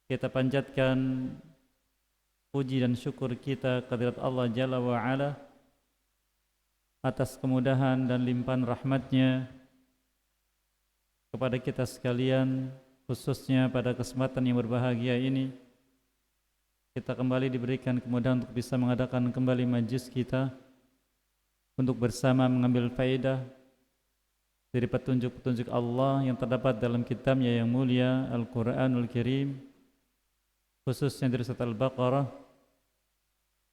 Kita panjatkan puji dan syukur kita kehadirat Allah Jalla wa Ala atas kemudahan dan limpahan rahmatnya kepada kita sekalian, khususnya pada kesempatan yang berbahagia ini. Kita kembali diberikan kemudahan untuk bisa mengadakan kembali majlis kita untuk bersama mengambil faedah dari petunjuk-petunjuk Allah yang terdapat dalam kitabnya yang mulia Al-Quranul Karim, khususnya dari surat Al-Baqarah.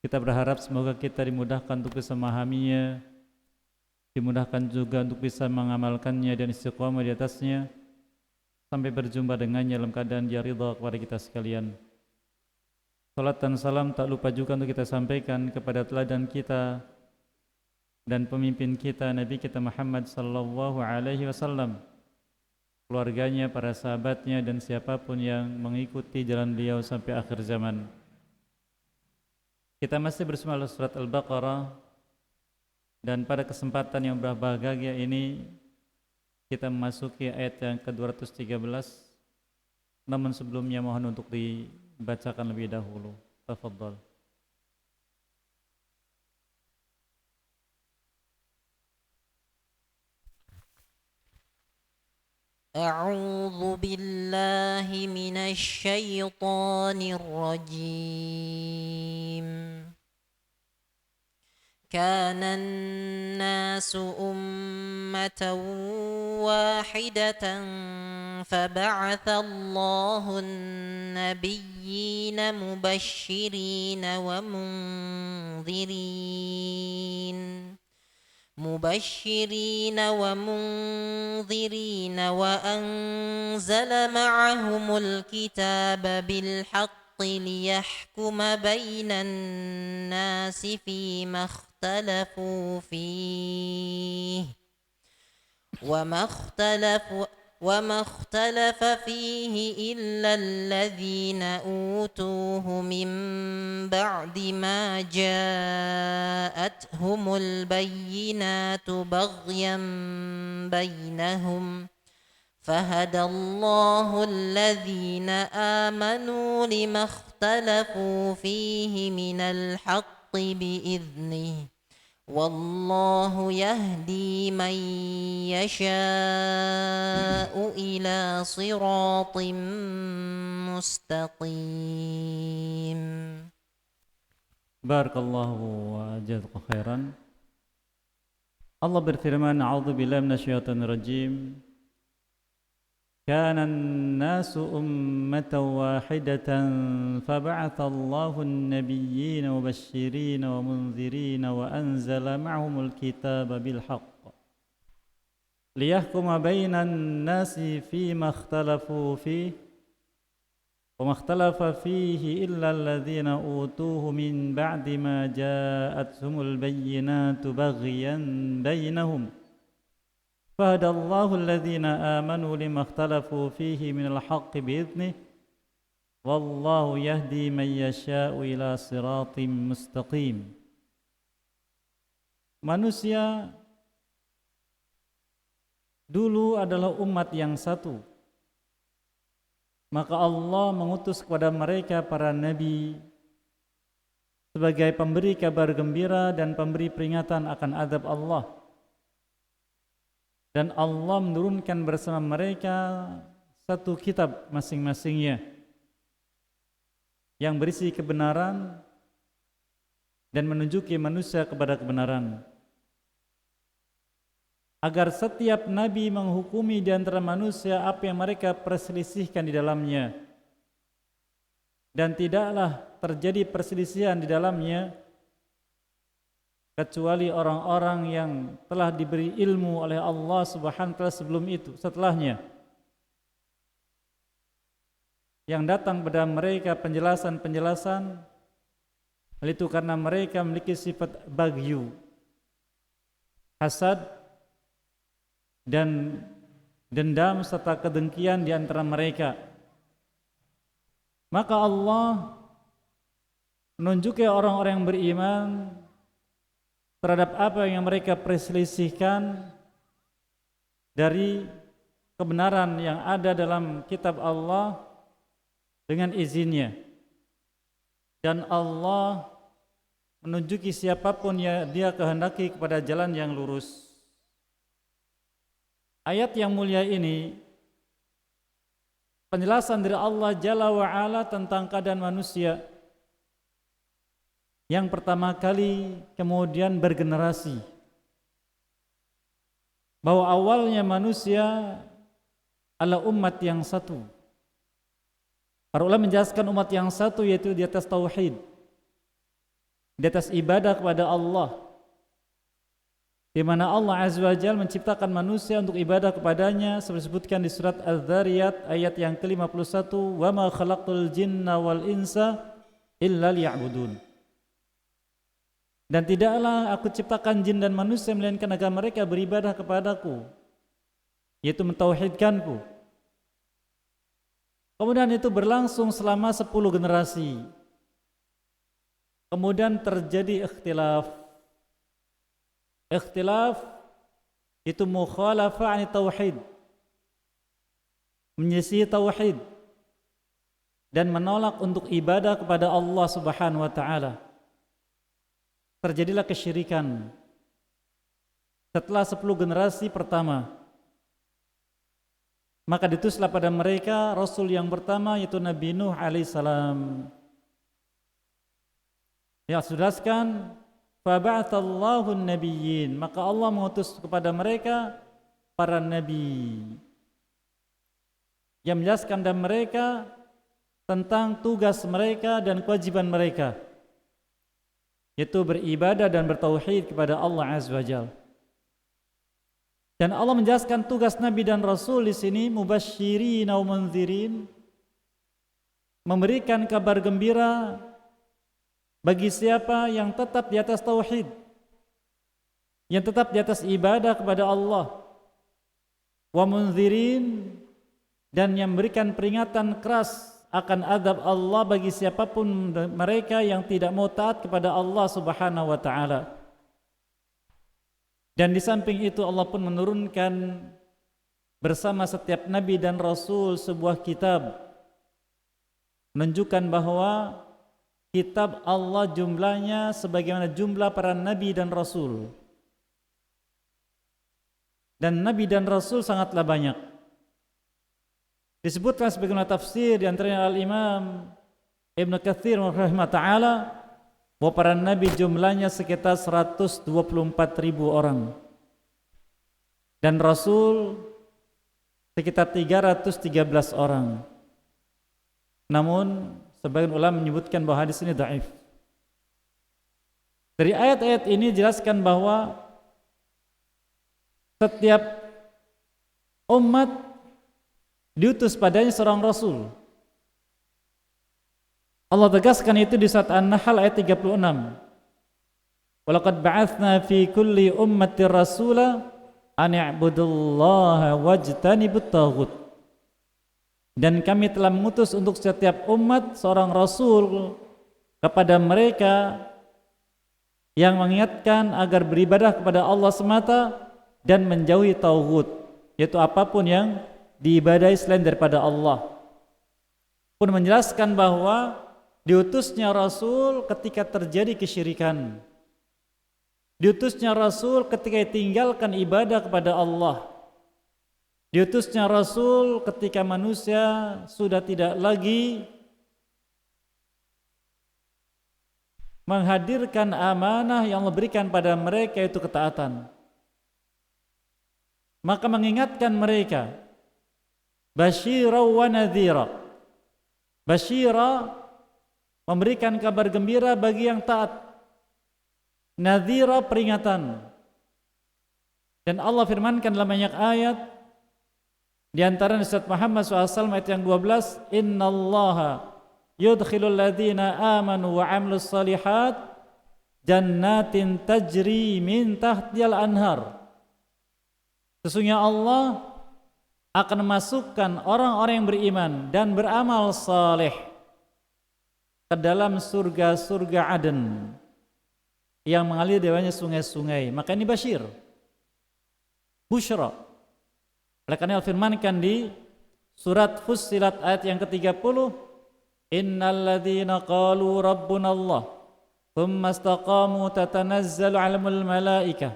Kita berharap semoga kita dimudahkan untuk bisa memahaminya, dimudahkan juga untuk bisa mengamalkannya dan istiqamah di atasnya sampai berjumpa dengannya dalam keadaan dia ridha kepada kita sekalian. Salat dan salam tak lupa juga untuk kita sampaikan kepada teladan kita dan pemimpin kita, Nabi kita Muhammad sallallahu alaihi wasallam, keluarganya, para sahabatnya, dan siapapun yang mengikuti jalan beliau sampai akhir zaman. Kita masih bersama surat Al-Baqarah, dan pada kesempatan yang berbahagia ini kita memasuki ayat yang ke-213. Namun sebelumnya mohon untuk dibacakan lebih dahulu. Tafadhal. أعوذ بالله من الشيطان الرجيم. كان الناس أمة واحدة فبعث الله النبيين مبشرين ومنذرين وأنزل معهم الكتاب بالحق ليحكم بين الناس فيما اختلفوا فيه وما اختلف فيه إلا الذين أوتوه من بعد ما جاءتهم البينات بغيا بينهم فهدى الله الذين آمنوا لما اختلفوا فيه من الحق بإذنه والله يهدي من يشاء إلى صراط مستقيم. Barakallahu wa jazakallahu khairan. Allah berfirman, a'udzu billahi minasyaitonir rajim. كان الناس أمة واحدة فبعث الله النبيين مبشرين ومنذرين وأنزل معهم الكتاب بالحق ليحكم بين الناس فيما اختلفوا فيه وما اختلف فيه إلا الذين أوتوه من بعد ما جاءتهم البينات بغيا بينهم فهدى الله الذين آمنوا لما اختلفوا فيه من الحق بإذنه والله يهدي من يشاء إلى صراط مستقيم. Manusia dulu adalah umat yang satu, maka Allah mengutus kepada mereka para nabi sebagai pemberi kabar gembira dan pemberi peringatan akan azab Allah. Dan Allah menurunkan bersama mereka satu kitab masing-masingnya yang berisi kebenaran dan menunjuki manusia kepada kebenaran, agar setiap nabi menghukumi di antara manusia apa yang mereka perselisihkan di dalamnya, dan tidaklah terjadi perselisihan di dalamnya kecuali orang-orang yang telah diberi ilmu oleh Allah Subhanahu wa taala sebelum itu, setelahnya, yang datang pada mereka penjelasan-penjelasan. Hal itu karena mereka memiliki sifat bagyu, hasad, dan dendam serta kedengkian di antara mereka. Maka Allah menunjuki orang-orang yang beriman terhadap apa yang mereka perselisihkan dari kebenaran yang ada dalam kitab Allah, dengan izinnya. Dan Allah menunjuki siapapun yang Dia kehendaki kepada jalan yang lurus. Ayat yang mulia ini penjelasan dari Allah Jalla wa'ala tentang keadaan manusia yang pertama kali kemudian bergenerasi, bahwa awalnya manusia adalah umat yang satu. Para ulama menjelaskan umat yang satu yaitu di atas tauhid, di atas ibadah kepada Allah, di mana Allah Azza wa Jalla menciptakan manusia untuk ibadah kepadanya, seperti disebutkan di surat Az-Zariyat ayat yang ke-51, wa ma khalaqtul jinna wal insa illa liya'budun. Dan tidaklah aku ciptakan jin dan manusia melainkan agar mereka beribadah kepadaku, yaitu mentauhidkanku. Kemudian itu berlangsung selama 10 generasi. Kemudian terjadi ikhtilaf. Ikhtilaf itu mukhalafah ani tauhid, menyisihi tauhid dan menolak untuk ibadah kepada Allah Subhanahu wa taala. Terjadilah kesyirikan setelah 10 generasi pertama. Maka diutuslah pada mereka Rasul yang pertama, yaitu Nabi Nuh alaihissalam. Yang dijelaskan, faba'athallahu an-nabiyyin, maka Allah mengutus kepada mereka para nabi yang menjelaskan kepada mereka tentang tugas mereka dan kewajiban mereka, yaitu beribadah dan bertauhid kepada Allah Azza wa Jalla. Dan Allah menjelaskan tugas Nabi dan Rasul di sini, mubasysyirin wa mundzirin, memberikan kabar gembira bagi siapa yang tetap di atas tauhid, yang tetap di atas ibadah kepada Allah, wa mundzirin, dan yang memberikan peringatan keras akan azab Allah bagi siapapun mereka yang tidak mau taat kepada Allah Subhanahu wa taala. Dan di samping itu Allah pun menurunkan bersama setiap nabi dan rasul sebuah kitab, menunjukkan bahwa kitab Allah jumlahnya sebagaimana jumlah para nabi dan rasul. Dan nabi dan rasul sangatlah banyak. Disebutkan sebagaimana tafsir di antaranya Al-Imam Ibnu Katsir rahimahullah taala, bahwa para nabi jumlahnya sekitar 124.000 orang dan rasul sekitar 313 orang. Namun sebagian ulama menyebutkan bahwa hadis ini dhaif. Dari ayat-ayat ini jelaskan bahwa setiap umat diutus padanya seorang rasul. Allah tegaskan itu di surat An-Nahl ayat 36. Walaqad ba'atsna fi kulli ummatin rasula an i'budullaha wajtanibut taghut. Dan kami telah mengutus untuk setiap umat seorang rasul kepada mereka yang mengingatkan agar beribadah kepada Allah semata dan menjauhi taghut, yaitu apapun yang diibadahi selain daripada Allah. Pun menjelaskan bahwa diutusnya Rasul ketika terjadi kesyirikan. Diutusnya Rasul ketika tinggalkan ibadah kepada Allah. Diutusnya Rasul ketika manusia sudah tidak lagi menghadirkan amanah yang Allah berikan pada mereka, yaitu ketaatan. Maka mengingatkan mereka, basyira wa nadhira. Basyira, memberikan kabar gembira bagi yang taat, nadhira, peringatan. Dan Allah firmankan dalam banyak ayat, di antara surat Muhammad SAW ayat yang 12, innallaha yudkhilul ladzina amanu wa 'amilus shalihat jannatin tajri min tahtihal anhar. Sesungguhnya Allah akan memasukkan orang-orang yang beriman dan beramal saleh ke dalam surga-surga Aden yang mengalir di bawahnya sungai-sungai. Maka ini basyir, busyra. Oleh karena Allah firmankan di surat Fussilat ayat yang ke-30, innalladzina qalu rabbuna Allah thumma istaqamu tatanazzalu 'alaihimul malaikah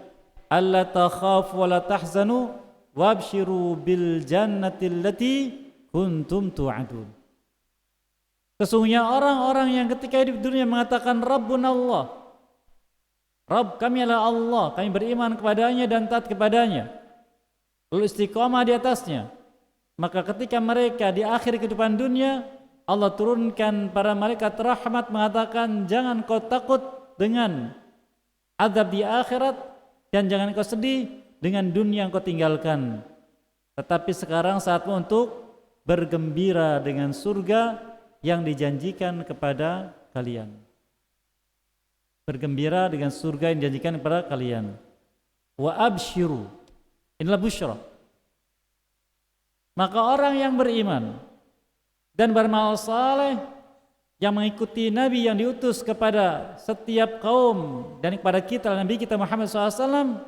alla takhafu wa la tahzanu wabshiru bil jannati allati kuntum tu'adun. Sesungguhnya orang-orang yang ketika hidup di dunia mengatakan Rabbuna Allah, Rabb kami adalah Allah, kami beriman kepadanya dan taat kepadanya, lalu istiqamah di atasnya, maka ketika mereka di akhir kehidupan dunia, Allah turunkan para malaikat rahmat mengatakan, jangan kau takut dengan azab di akhirat dan jangan kau sedih dengan dunia yang kau tinggalkan, tetapi sekarang saatmu untuk bergembira dengan surga yang dijanjikan kepada kalian. Bergembira dengan surga yang dijanjikan kepada kalian. Wa abshiru, inilah busyra. Maka orang yang beriman dan beramal saleh yang mengikuti Nabi yang diutus kepada setiap kaum dan kepada kita, Nabi kita Muhammad SAW,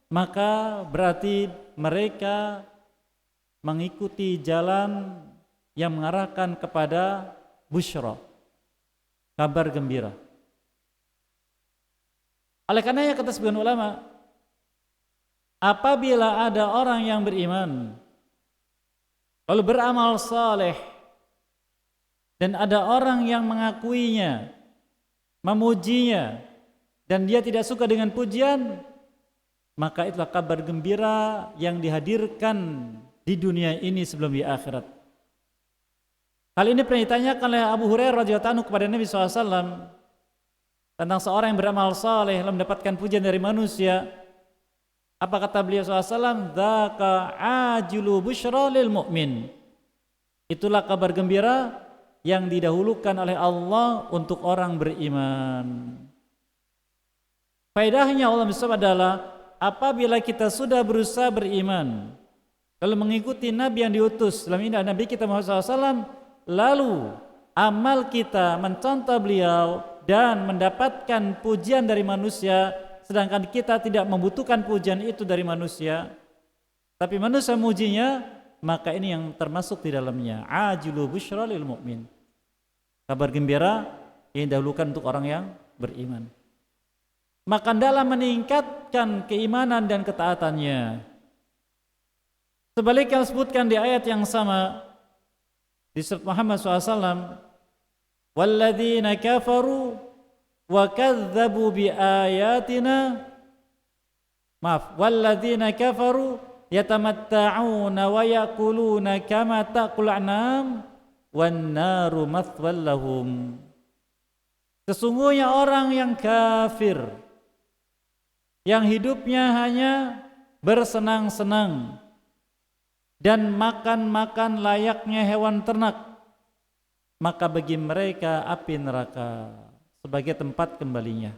maka berarti mereka mengikuti jalan yang mengarahkan kepada busyra, kabar gembira. Oleh karenanya kata sebagian ulama, apabila ada orang yang beriman lalu beramal saleh dan ada orang yang mengakuinya, memujinya, dan dia tidak suka dengan pujian, maka itulah kabar gembira yang dihadirkan di dunia ini sebelum di akhirat. Hal ini pernah ditanyakan oleh Abu Hurairah radhiyallahu anhu kepada Nabi SAW tentang seorang yang beramal saleh lalu mendapatkan pujian dari manusia. Apa kata beliau SAW? Dzaka ajilu busyra lil mu'min. Itulah kabar gembira yang didahulukan oleh Allah untuk orang beriman. Faedahnya Allah SWT adalah apabila kita sudah berusaha beriman lalu mengikuti Nabi yang diutus, dalam ini Nabi kita Muhammad SAW, lalu amal kita mencontoh beliau dan mendapatkan pujian dari manusia, sedangkan kita tidak membutuhkan pujian itu dari manusia, tapi manusia memujinya, maka ini yang termasuk di dalamnya ajilu busyra lil mu'min, kabar gembira yang didahulukan untuk orang yang beriman. Maka dalam meningkatkan keimanan dan ketaatannya, sebaliknya disebutkan di ayat yang sama di surat Muhammad SAW, walladzina kafaru wa kadzabu bi ayatina, walladzina kafaru yatamatta'una wa ya'kuluna kama ta'kul an'am wan naru mathwal lahum. Sesungguhnya orang yang kafir yang hidupnya hanya bersenang-senang dan makan-makan layaknya hewan ternak, maka bagi mereka api neraka sebagai tempat kembalinya.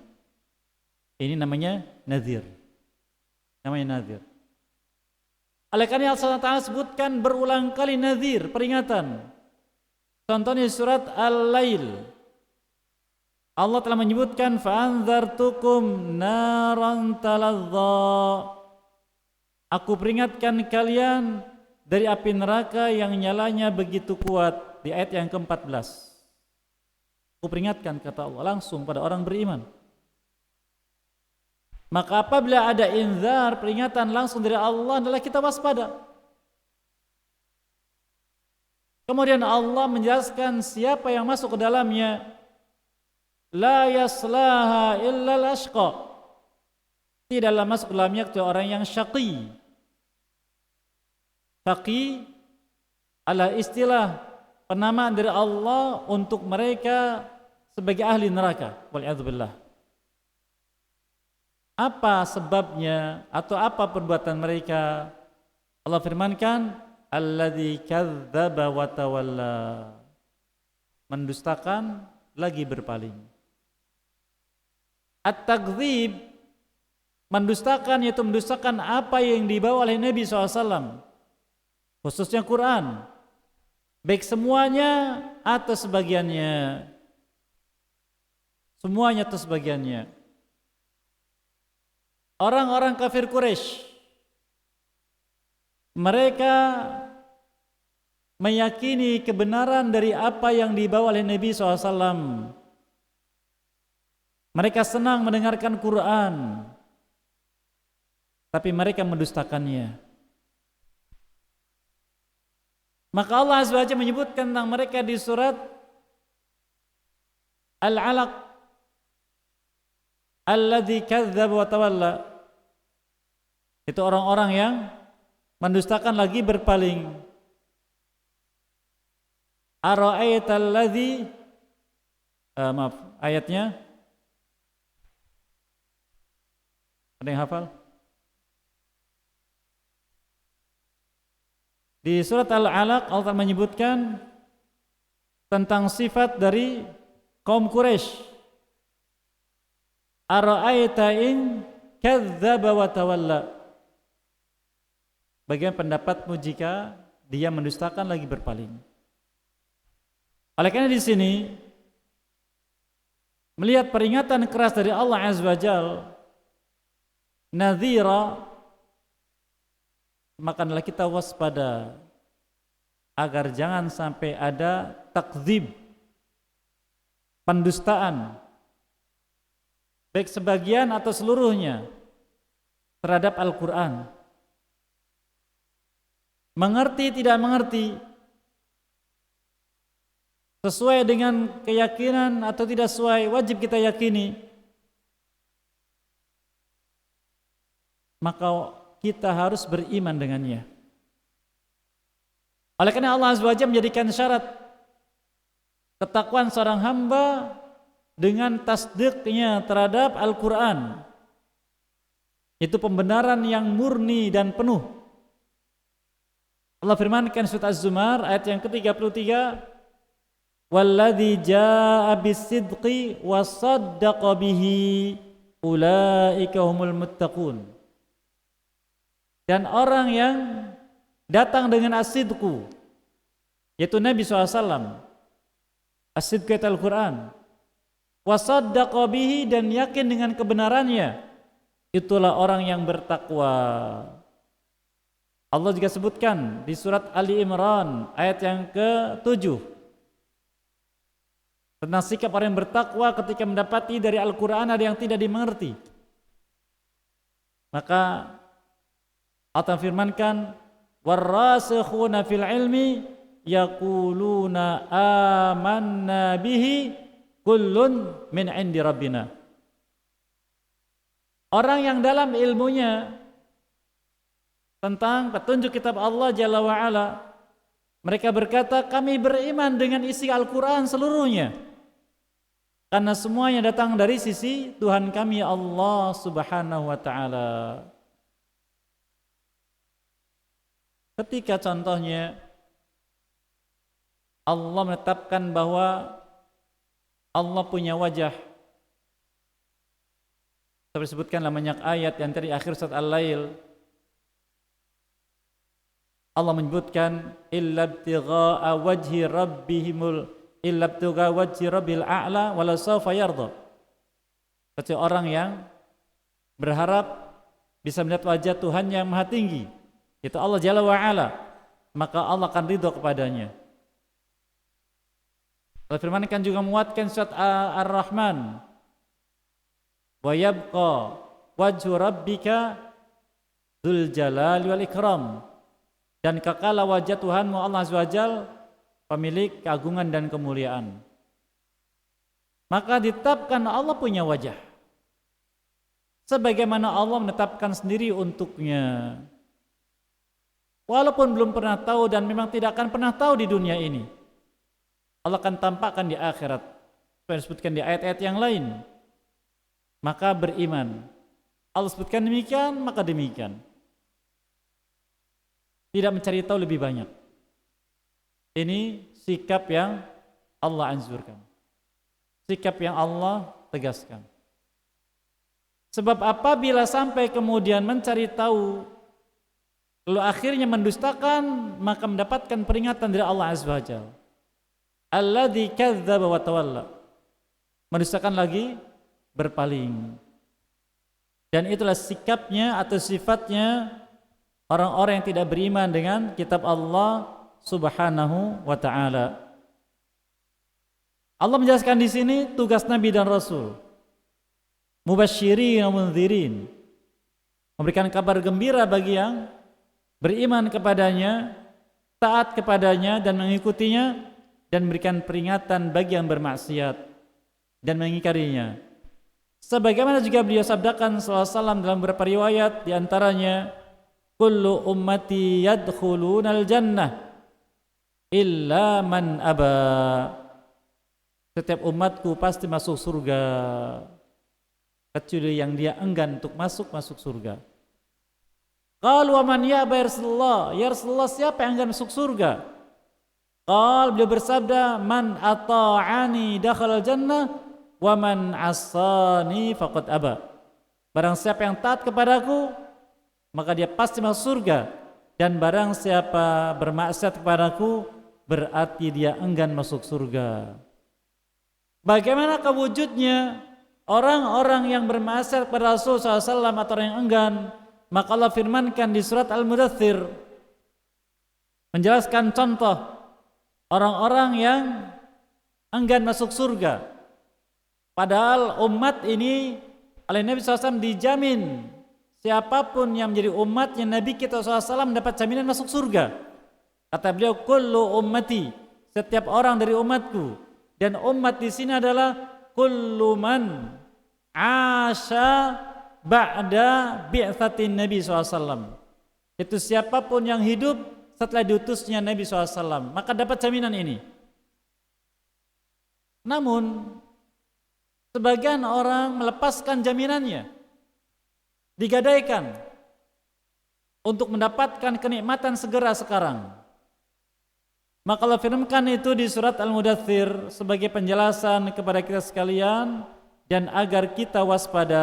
Ini namanya nazir. Namanya nazir. Oleh karena Allah Ta'ala sebutkan berulang kali nazir, peringatan. Contohnya surat Al-Lail. Allah telah menyebutkan fa'anzartukum naran taladza. Aku peringatkan kalian dari api neraka yang nyalanya begitu kuat, di ayat yang ke-14. Aku peringatkan, kata Allah, langsung pada orang beriman. Maka apabila ada inzar, peringatan langsung dari Allah, adalah kita waspada. Kemudian Allah menjelaskan siapa yang masuk ke dalamnya. La yaslaha illa al-ashqa. Tidaklah masuk ke dalamnya kecuali orang yang syaqi. Syaqi adalah istilah penamaan dari Allah untuk mereka sebagai ahli neraka. Wal'iyadzubillah. Apa sebabnya atau apa perbuatan mereka? Allah firmankan, alladzi kadzdzaba wa tawalla. Mendustakan lagi berpaling. At-takdzib, mendustakan, yaitu mendustakan apa yang dibawa oleh Nabi SAW, khususnya Quran, baik semuanya atau sebagiannya. Semuanya atau sebagiannya. Orang-orang kafir Quraisy, mereka meyakini kebenaran dari apa yang dibawa oleh Nabi SAW. Mereka senang mendengarkan Quran, tapi mereka mendustakannya. Maka Allah Azza wa Jalla menyebutkan tentang mereka di surat Al-Alaq, alladzi kadzdzaba wa tawalla. Itu orang-orang yang mendustakan lagi berpaling. Ara'aital ladzi maaf, ayatnya ada yang hafal? Di surat Al-Alaq Allah menyebutkan tentang sifat dari kaum Quraisy. Ara'aita in kadzdzaba wa tawalla. Bagaimana pendapatmu jika dia mendustakan lagi berpaling? Oleh karena di sini melihat peringatan keras dari Allah Azza wa Jalla, nadhira, maka kita waspada agar jangan sampai ada takdzib, pendustaan, baik sebagian atau seluruhnya terhadap Al-Quran. Mengerti tidak mengerti, sesuai dengan keyakinan atau tidak sesuai, wajib kita yakini. Maka kita harus beriman dengannya. Oleh karena Allah Azza wa Jalla menjadikan syarat ketakwaan seorang hamba dengan tasdiknya terhadap Al-Quran. Itu pembenaran yang murni dan penuh. Allah firmankan surat Az-Zumar ayat yang ke-33, walladzi jaa'a bis-sidqi wa saddaqa bihi ulaika humul muttaqun. Dan orang yang datang dengan as-sidqu, yaitu Nabi SAW, as-sidqu itu Al-Quran, wa saddaqa bihi, dan yakin dengan kebenarannya, itulah orang yang bertakwa. Allah juga sebutkan di surat Ali Imran ayat yang ke-7 tentang sikap orang yang bertakwa ketika mendapati dari Al-Quran ada yang tidak dimengerti. Maka Allah firmankan, warrasikhuna fil ilmi yaquluna amanna bihi kullun min indi rabbina. Orang yang dalam ilmunya tentang petunjuk kitab Allah Jalla wa'ala, mereka berkata, kami beriman dengan isi Al-Quran seluruhnya, karena semuanya datang dari sisi Tuhan kami Allah Subhanahu wa ta'ala. Ketika contohnya Allah menetapkan bahwa Allah punya wajah, seperti disebutkan dalam banyak ayat yang dari akhir surat Al-Lail, Allah menyebutkan illa ibtigha'a wajhi rabbil a'la wala sawfa yarda. Kecuali orang yang berharap bisa melihat wajah Tuhan yang maha tinggi, itu Allah Jalla wa'ala, maka Allah akan ridho kepadanya. Allah firmankan juga menguatkan surat Ar-Rahman, wa yabqa wajhu rabbika dzul jalali wal ikram, dan kekal wajah Tuhanmu Allah Azza wa Jalla, pemilik keagungan dan kemuliaan. Maka ditetapkan Allah punya wajah sebagaimana Allah menetapkan sendiri untuknya, walaupun belum pernah tahu dan memang tidak akan pernah tahu di dunia ini. Allah akan tampakkan di akhirat, seperti disebutkan di ayat-ayat yang lain. Maka beriman, Allah sebutkan demikian, maka demikian. Tidak mencari tahu lebih banyak. Ini sikap yang Allah anjurkan, sikap yang Allah tegaskan. Sebab apabila sampai kemudian mencari tahu lalu akhirnya mendustakan, maka mendapatkan peringatan dari Allah Azza wa Jalla, alladzi kadzdzaba wa tawalla, mendustakan lagi berpaling. Dan itulah sikapnya atau sifatnya orang-orang yang tidak beriman dengan kitab Allah Subhanahu wa taala. Allah menjelaskan di sini tugas Nabi dan Rasul. Mubasysyirin wa mundzirin. Memberikan kabar gembira bagi yang beriman kepadanya, taat kepadanya dan mengikutinya, dan memberikan peringatan bagi yang bermaksiat dan mengingkarinya. Sebagaimana juga beliau sabdakan sallallahu alaihi wasallam dalam beberapa riwayat, di antaranya kullu ummati yadkhulunal jannah illa man aba. Setiap umatku pasti masuk surga kecuali yang dia enggan untuk masuk surga. Qalu wa man ya'ba ya Rasulullah? Ya Rasulullah, siapa yang enggan masuk surga? Beliau bersabda, man ata'ani dakhala jannah wa man asani faqad aba. Barang siapa yang taat kepadaku, maka dia pasti masuk surga, dan barang siapa bermaksiat kepadaku, berarti dia enggan masuk surga. Bagaimana wujudnya orang-orang yang bermaksiat kepada Rasulullah SAW atau orang yang enggan? Maka Allah firmankan di surat Al-Mudaththir, menjelaskan contoh orang-orang yang enggan masuk surga. Padahal umat ini oleh Nabi SAW dijamin, siapapun yang menjadi umatnya Nabi kita SAW mendapat jaminan masuk surga. Kata beliau, kullu ummati, setiap orang dari umatku. Dan umat di sini adalah kullu man asya ba'da bi'tsatin Nabi SAW. Itu siapapun yang hidup setelah diutusnya Nabi SAW, maka dapat jaminan ini. Namun sebagian orang melepaskan jaminannya, digadaikan untuk mendapatkan kenikmatan segera sekarang. Maka Allah firmankan itu di surat Al-Mudaththir sebagai penjelasan kepada kita sekalian dan agar kita waspada.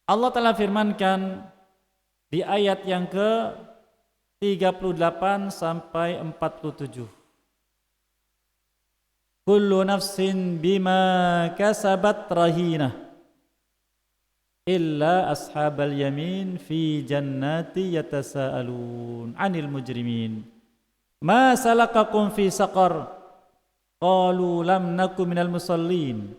Allah telah firmankan di ayat yang ke-38 sampai 47. Kullu nafsin bima kasabat rahinah illa ashabal yamin fi jannati yatasaalun 'anil mujrimin. Ma salakakum fi saqar? Qalu lam naku minal musallin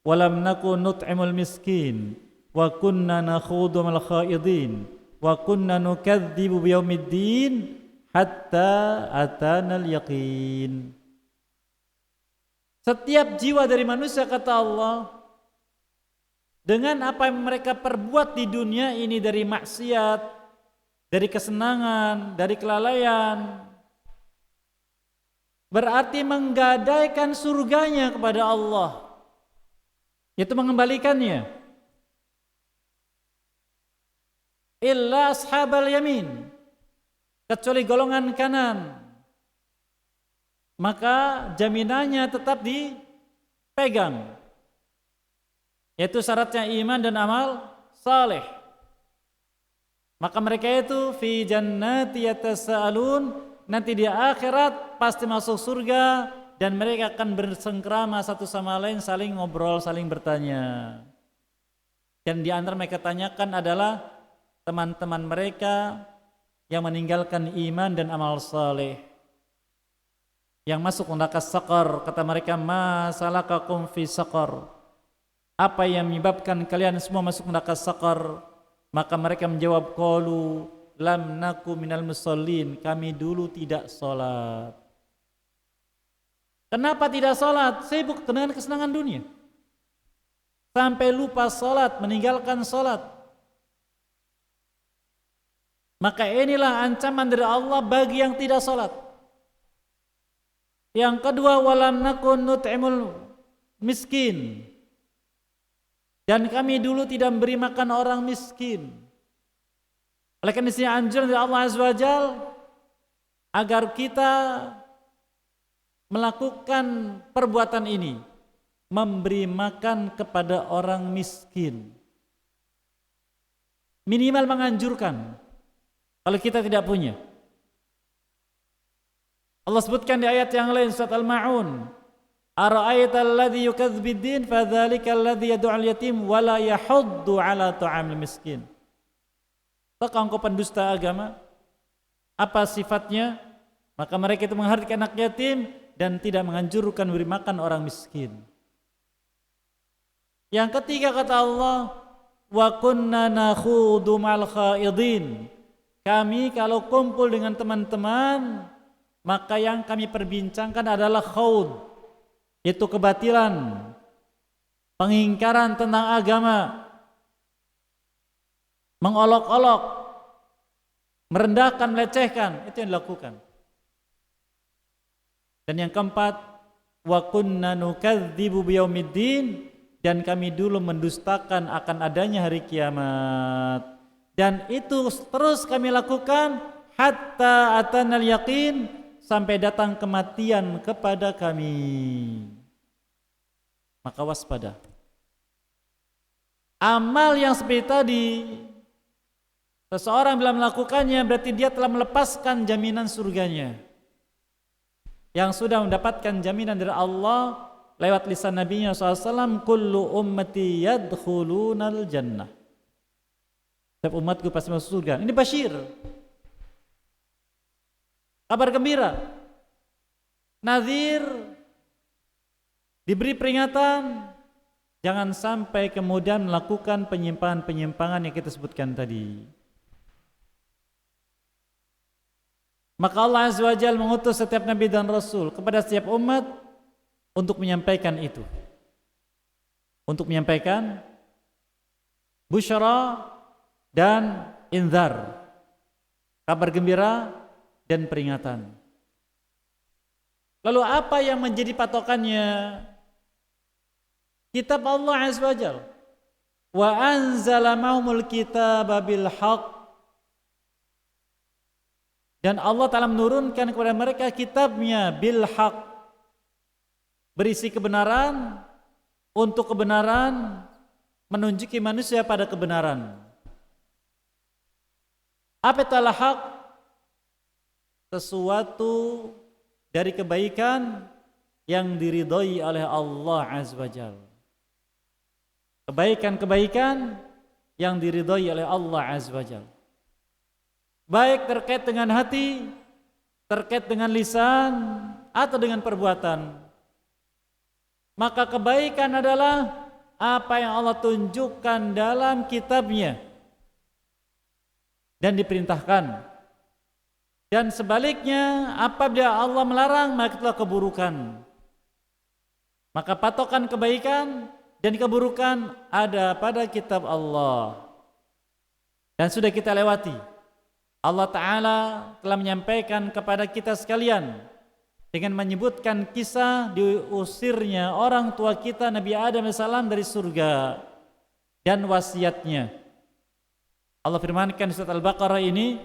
wa lam naku nut'imul miskin wa kunna nakhudu mal khaidin wa kunna nukadzibu biyaumiddin hatta atanal yaqin. Setiap jiwa dari manusia, kata Allah, dengan apa yang mereka perbuat di dunia ini dari maksiat, dari kesenangan, dari kelalaian, berarti menggadaikan surganya kepada Allah, yaitu mengembalikannya. Illa ashabal yamin, kecuali golongan kanan, maka jaminannya tetap dipegang, yaitu syaratnya iman dan amal saleh. Maka mereka itu fi jannati yatasaalun, nanti di akhirat pasti masuk surga dan mereka akan bersengkrama satu sama lain, saling ngobrol, saling bertanya. Dan di antara mereka tanyakan adalah teman-teman mereka yang meninggalkan iman dan amal saleh, yang masuk neraka saqar. Kata mereka, ma salakakum fi saqar? Apa yang menyebabkan kalian semua masuk neraka saqar? Maka mereka menjawab, qalu lam naku minal musallin, kami dulu tidak sholat. Kenapa tidak sholat? Sibuk dengan kesenangan dunia, sampai lupa sholat, meninggalkan sholat. Maka inilah ancaman dari Allah bagi yang tidak sholat. Yang kedua, walam nakun nut'imul miskin, dan kami dulu tidak memberi makan orang miskin. Oleh karena ini anjuran dari Allah Azza wa Jalla agar kita melakukan perbuatan ini, memberi makan kepada orang miskin. Minimal menganjurkan kalau kita tidak punya. Allah sebutkan di ayat yang lain surat Al-Ma'un, ara'aital ladzi yukadzzibu bid-din fadzalikal ladzi yad'ul yatim wa la yahuddu 'ala ta'amil miskin. Apakah engkau pendusta agama? Apa sifatnya? Maka mereka itu menghargai anak yatim dan tidak menganjurkan memberi makan orang miskin. Yang ketiga kata Allah, wa kunna nakhudu ma'al khaidin. Kami kalau kumpul dengan teman-teman, maka yang kami perbincangkan adalah khaud, yaitu kebatilan, pengingkaran tentang agama, mengolok-olok, merendahkan, melecehkan, itu yang dilakukan. Dan yang keempat, wa kunna nukadzibu biyaumiddin, dan kami dulu mendustakan akan adanya hari kiamat. Dan itu terus kami lakukan hatta atanal yaqin, sampai datang kematian kepada kami. Maka waspada. Amal yang seperti tadi, seseorang bila melakukannya berarti dia telah melepaskan jaminan surganya, yang sudah mendapatkan jaminan dari Allah lewat lisan Nabi-Nya SAW, kullu ummati yadkhulunal jannah. Setiap umatku pasti masuk surga. Ini basyir, kabar gembira. Nadhir, diberi peringatan, jangan sampai kemudian melakukan penyimpangan-penyimpangan yang kita sebutkan tadi. Maka Allah Azza wa Jalla mengutus setiap nabi dan rasul kepada setiap umat untuk menyampaikan itu. Untuk menyampaikan busyara dan inzar, kabar gembira dan peringatan. Lalu apa yang menjadi patokannya? Kitab Allah Azza wa Jalla. Wa anzala ma'humul kitaba bil haqq. Dan Allah Ta'ala menurunkan kepada mereka kitabnya bil haq, berisi kebenaran, untuk kebenaran, menunjuki manusia pada kebenaran. Apa itu al-haq? Sesuatu dari kebaikan yang diridhai oleh Allah Azza wa Jalla. Kebaikan-kebaikan yang diridhai oleh Allah Azza wa Jalla, baik terkait dengan hati, terkait dengan lisan, atau dengan perbuatan. Maka kebaikan adalah apa yang Allah tunjukkan dalam kitabnya dan diperintahkan. Dan sebaliknya, apabila Allah melarang, maka itulah keburukan. Maka patokan kebaikan dan keburukan ada pada kitab Allah. Dan sudah kita lewati. Allah Ta'ala telah menyampaikan kepada kita sekalian dengan menyebutkan kisah diusirnya orang tua kita Nabi Adam AS dari surga dan wasiatnya. Allah firmankan di surat Al-Baqarah ini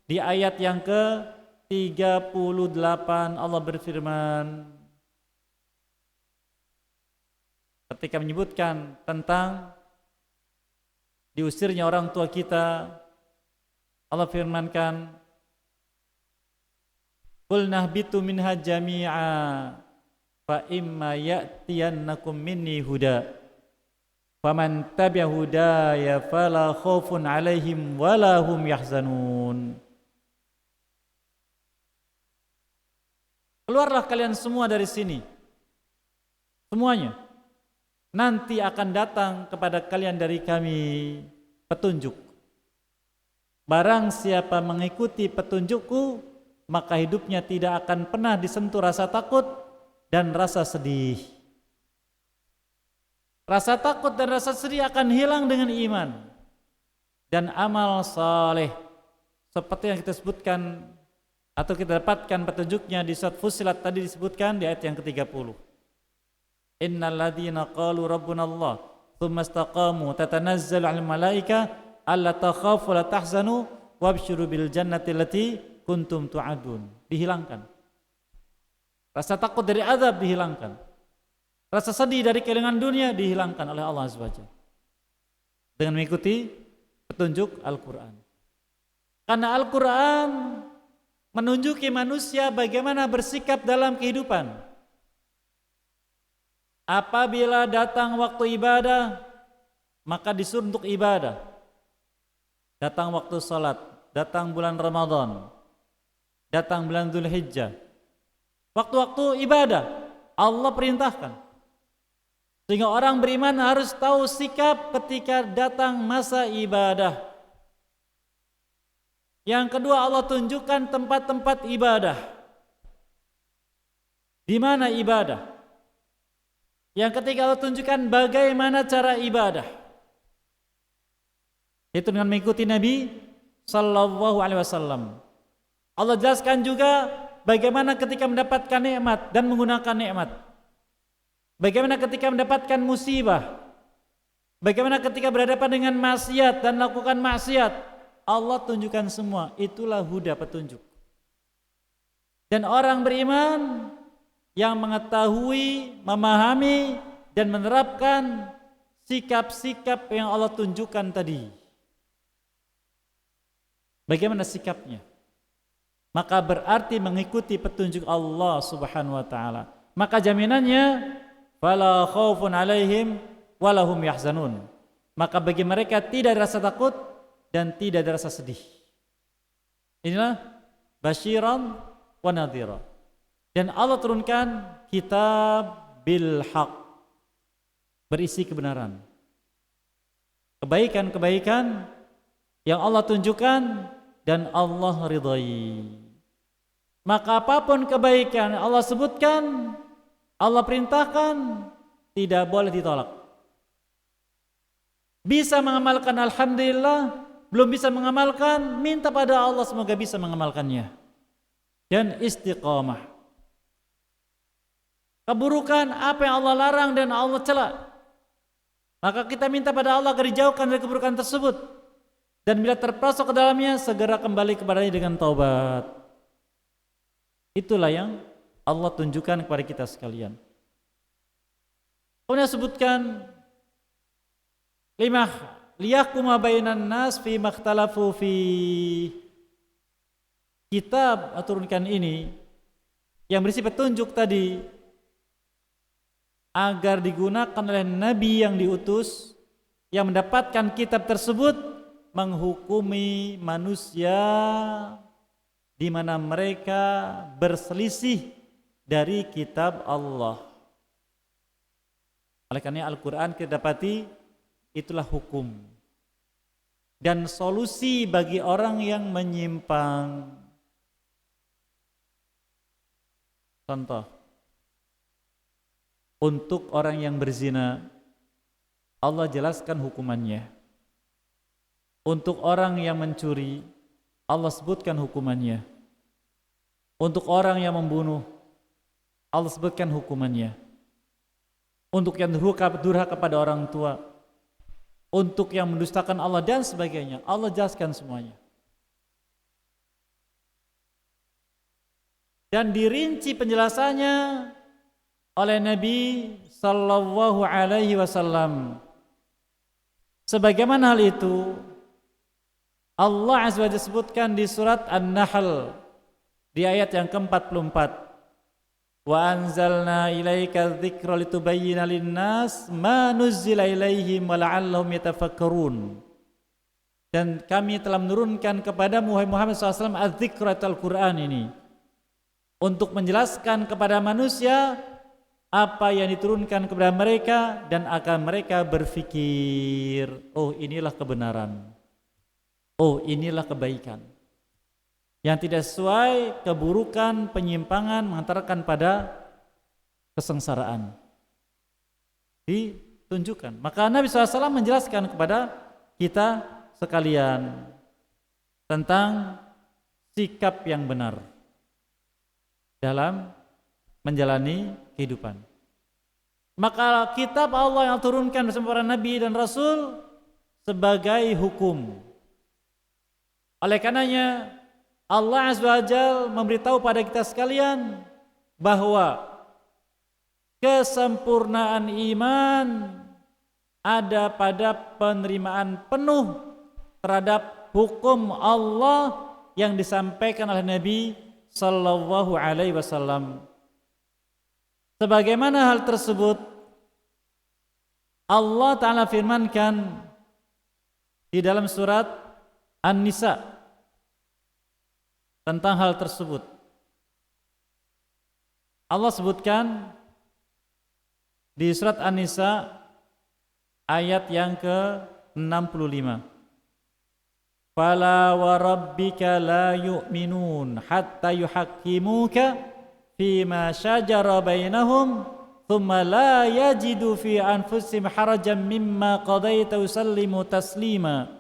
di ayat yang ke-38, Allah berfirman ketika menyebutkan tentang diusirnya orang tua kita, Allah firmankan, qul nahbitu minha jami'a fa imma ya'tiyannakum minni huda faman tabi'a hudaya fala khaufun 'alaihim wala hum yahzanun. Keluarlah kalian semua dari sini, semuanya. Nanti akan datang kepada kalian dari kami petunjuk. Barang siapa mengikuti petunjukku, maka hidupnya tidak akan pernah disentuh rasa takut dan rasa sedih. Rasa takut dan rasa sedih akan hilang dengan iman dan amal saleh, seperti yang kita sebutkan atau kita dapatkan petunjuknya di surat Fussilat tadi disebutkan di ayat yang ke-30. Innal ladzina qalu rabbuna Allah tsumma istaqamu tatanazzalu 'alal malaika alla takhafu la tahzanu wabshiru bil jannati allati kuntum tu'adun. Dihilangkan. Rasa takut dari azab dihilangkan. Rasa sedih dari kehilangan dunia dihilangkan oleh Allah Azza wa Jalla dengan mengikuti petunjuk Al-Qur'an. Karena Al-Qur'an menunjuki manusia bagaimana bersikap dalam kehidupan. Apabila datang waktu ibadah, maka disuruh untuk ibadah. Datang waktu salat, datang bulan Ramadan, datang bulan Dzulhijjah, waktu-waktu ibadah Allah perintahkan. Sehingga orang beriman harus tahu sikap ketika datang masa ibadah. Yang kedua, Allah tunjukkan tempat-tempat ibadah. Di mana ibadah? Yang ketiga, Allah tunjukkan bagaimana cara ibadah. Itu dengan mengikuti Nabi sallallahu alaihi wasallam. Allah jelaskan juga bagaimana ketika mendapatkan nikmat dan menggunakan nikmat. Bagaimana ketika mendapatkan musibah. Bagaimana ketika berhadapan dengan maksiat dan lakukan maksiat. Allah tunjukkan semua. Itulah huda, petunjuk. Dan orang beriman yang mengetahui, memahami dan menerapkan sikap-sikap yang Allah tunjukkan tadi. Bagaimana sikapnya? Maka berarti mengikuti petunjuk Allah Subhanahu wa taala. Maka jaminannya fala khaufun alaihim walahum yahzanun. Maka bagi mereka tidak ada rasa takut dan tidak ada rasa sedih. Inilah basyiran wa nadhira. Dan Allah turunkan kitab bil haq, berisi kebenaran. Kebaikan-kebaikan yang Allah tunjukkan dan Allah ridhai. Maka apapun kebaikan Allah sebutkan, Allah perintahkan, tidak boleh ditolak. Bisa mengamalkan alhamdulillah, belum bisa mengamalkan, minta pada Allah semoga bisa mengamalkannya. Dan istiqamah. Keburukan apa yang Allah larang dan Allah cela, maka kita minta pada Allah agar dijauhkan dari keburukan tersebut. Dan bila terperosok ke dalamnya, segera kembali kepadanya dengan taubat. Itulah yang Allah tunjukkan kepada kita sekalian. Kemudian sebutkan liyahkuma bainan nas fi makhtalafu fi. Kitab turunkan ini yang berisi petunjuk tadi agar digunakan oleh nabi yang diutus yang mendapatkan kitab tersebut menghukumi manusia di mana mereka berselisih dari kitab Allah. Oleh karena Al-Quran kita dapati itulah hukum dan solusi bagi orang yang menyimpang. Contoh, untuk orang yang berzina Allah jelaskan hukumannya. Untuk orang yang mencuri Allah sebutkan hukumannya. Untuk orang yang membunuh Allah sebutkan hukumannya. Untuk yang durhaka pada orang tua, untuk yang mendustakan Allah dan sebagainya, Allah jelaskan semuanya. Dan dirinci penjelasannya oleh Nabi sallallahu alaihi wasallam. Sebagaimana hal itu Allah Azza wa Jalla sebutkan di surat An-Nahl di ayat yang ke-44. Wa anzalna ilaika dzikra litubayyana lin-nas ma nuzzila ilaihim wa la'allahum yatafakkarun. Dan kami telah menurunkan kepadamu wahai Muhammad SAW az-dzikra Al-Qur'an ini untuk menjelaskan kepada manusia apa yang diturunkan kepada mereka dan akan mereka berfikir, oh inilah kebenaran. Oh inilah kebaikan. Yang tidak sesuai, keburukan, penyimpangan mengantarkan pada kesengsaraan. Ditunjukkan. Maka Nabi SAW menjelaskan kepada kita sekalian tentang sikap yang benar dalam menjalani kehidupan. Maka kitab Allah yang turunkan bersama para Nabi dan Rasul sebagai hukum. Oleh karenanya Allah Azza wa Jalla memberitahu pada kita sekalian bahwa kesempurnaan iman ada pada penerimaan penuh terhadap hukum Allah yang disampaikan oleh Nabi sallallahu alaihi wasallam. Sebagaimana hal tersebut Allah Ta'ala firmankan di dalam surat An-Nisa tentang hal tersebut. Allah sebutkan di surat An-Nisa ayat yang ke-65. Fala wa rabbika la yu'minun hatta yuhaqqimuka fima syajara bainahum thumma la yajidu fi anfusihim harajan mimma qadaita yusallimu taslima.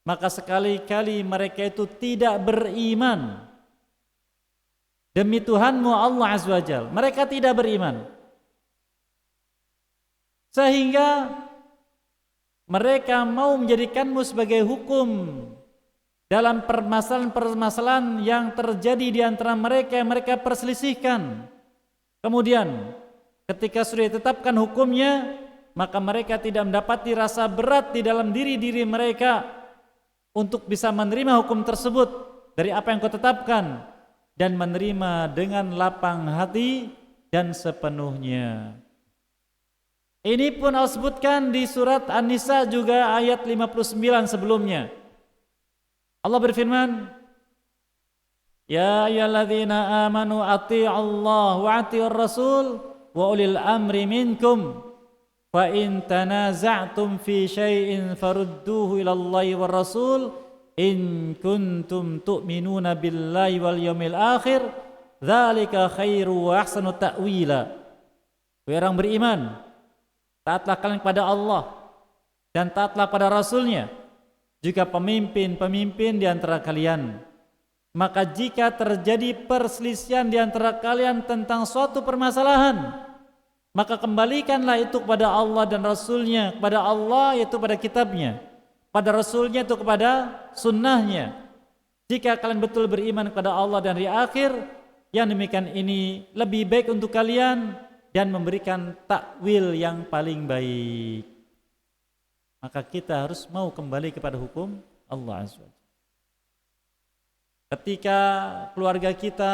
Maka sekali-kali mereka itu tidak beriman demi Tuhanmu Allah Azza wa Jalla. Mereka tidak beriman sehingga mereka mau menjadikanmu sebagai hukum dalam permasalahan-permasalahan yang terjadi di antara mereka yang mereka perselisihkan. Kemudian ketika sudah ditetapkan hukumnya, maka mereka tidak mendapati rasa berat di dalam diri mereka untuk bisa menerima hukum tersebut dari apa yang kau tetapkan dan menerima dengan lapang hati dan sepenuhnya. Ini pun Allah sebutkan di surat An-Nisa juga ayat 59 sebelumnya. Allah berfirman, Ya ayyuhalladzina amanu atti'allah wa atti'ur rasul wa ulil amri minkum fa in tanaza'tum fi syai'in farudduhu ilallahi war rasul in kuntum tu'minuna billahi wal yawmil akhir dzalika khairu wa ahsanu ta'wila. Wahai orang beriman, taatlah kalian kepada Allah dan taatlah pada Rasulnya jika pemimpin-pemimpin di antara kalian. Maka jika terjadi perselisihan di antara kalian tentang suatu permasalahan, maka kembalikanlah itu kepada Allah dan Rasulnya. Kepada Allah yaitu pada kitabnya, pada Rasulnya itu kepada sunnahnya. Jika kalian betul beriman kepada Allah dan hari akhir, yang demikian ini lebih baik untuk kalian dan memberikan takwil yang paling baik. Maka kita harus mau kembali kepada hukum Allah Azza wa Jalla. Ketika keluarga kita,